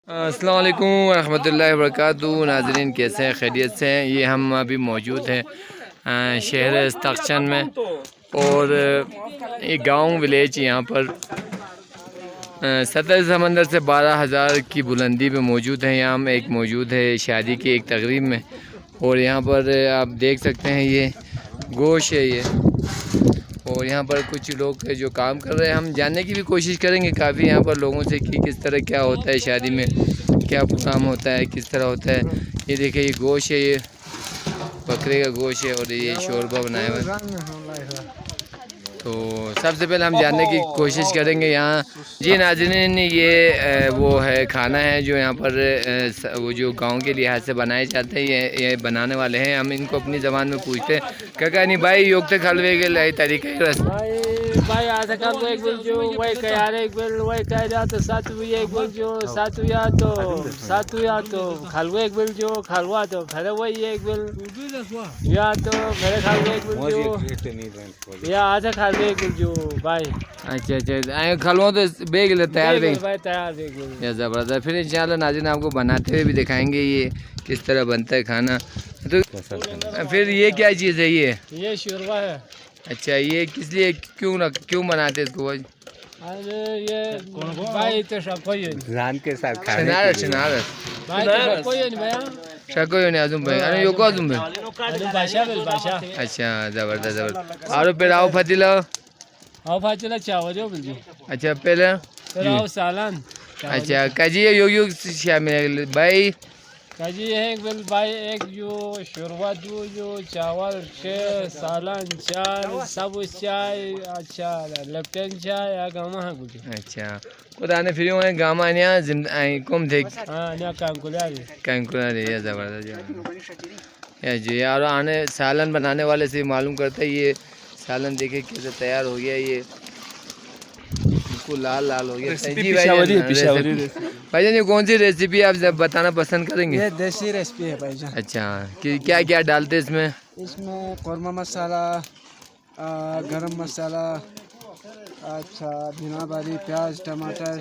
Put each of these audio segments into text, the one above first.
अस्सलाम वालेकुम रहमतुल्लाहि व बरकातुहू। नाज़रीन कैसे हैं, खैरियत से हैं। ये हम अभी मौजूद हैं शहर तख्तचंद में और एक गांव विलेज यहाँ पर सतह समंदर से 12,000 की बुलंदी पे मौजूद है। यहाँ हम एक मौजूद है शादी की एक तकरीब में और यहाँ पर आप देख सकते हैं ये गोश है ये, और यहाँ पर कुछ लोग जो काम कर रहे हैं हम जानने की भी कोशिश करेंगे काफ़ी यहाँ पर लोगों से कि किस तरह क्या होता है शादी में, क्या काम होता है, किस तरह होता है। ये देखिए ये गोश्त है, ये बकरे का गोश्त है और ये शोरबा बनाया हुआ है। तो सबसे पहले हम जानने की कोशिश करेंगे यहाँ। जी नाज़रीन, ये वो है खाना है जो यहाँ पर वो जो गांव के लिहाज से बनाए जाते हैं। ये बनाने वाले हैं, हम इनको अपनी ज़बान में पूछते हैं। क्या नहीं भाई योग तक हलवे के लाई तरीका ही रस भाई आज कल एक बिल जो वही कह एक बिल वही कह रहा तो सातवीं एक बिल जो सातवीं तो खलवा एक बिल जो खलवा तो फिर वही एक बिल या तो मेरे खाल एक बिल जो या आज खाल एक बिल जो भाई। अच्छा खलवा तो बेग तैयार भाई तैयार बेग या ज़बरदस्त। फिर इंशाल्लाह नाज़रीन आपको बनाते हुए भी दिखाएंगे ये किस तरह बनता है खाना। तो फिर ये क्या चीज़ है? ये शोरबा है। अच्छा, ये किस लिए क्यों बनाते इसको? अरे ये भाई तो कोई रान के साथ खाने भाई तो कोई नहीं भैया शको ने आजुम भाई अरे यो को आजुम भाई बादशाह। अच्छा ज़बरदस्त। और फिर आओ फतिला चावल जो बिल जो। अच्छा पहले फिर आओ सालन। अच्छा काजी यो शामिल भाई काजी है एक बिल भाई एक जो शोरबा जो चावल सालन चाय सब चाय अच्छा लेफ्टन चाय या गामा है कुछ। अच्छा खुदाने फिर हैं गामा ने कम थे हां ने कंकुला रे या ज़बरदस्त या जी। और आने सालन बनाने वाले से मालूम करता है ये सालन देखे कैसे तैयार हो गया, ये बिल्कुल लाल हो गया। जी भाईजान ये कौन सी रेसिपी आप बताना पसंद करेंगे? ये देसी रेसिपी है भाईजान। अच्छा कि क्या क्या डालते हैं इसमें? इसमें कौरमा मसाला, गरम मसाला, अच्छा बिना बारी प्याज टमाटर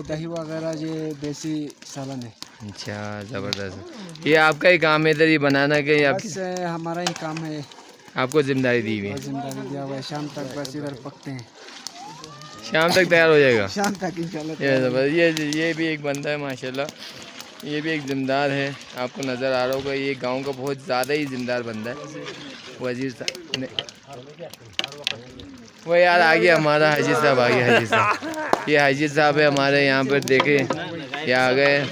दही वगैरह, ये देसी सालन है। अच्छा ज़बरदस्त। ये आपका ही काम है इधर ये बनाना के? हमारा ही काम है, आपको जिम्मेदारी दी हुई है? जिम्मेदारी दिया हुआ है। शाम तक बस इधर पकते हैं, शाम तक तैयार हो जाएगा। शाम तक इंशाल्लाह। ये भी एक बंदा है माशाल्लाह, ये भी एक ज़िम्मेदार है। आपको नज़र आ रहा होगा ये गांव का बहुत ज़्यादा ही ज़िम्मेदार बंदा है। वजीर साहब वो यार आ गया हमारा हाजी साहब आ गया। हाजी साहब ये हाजी साहब है हमारे यहाँ पर, देखे ये आ गए।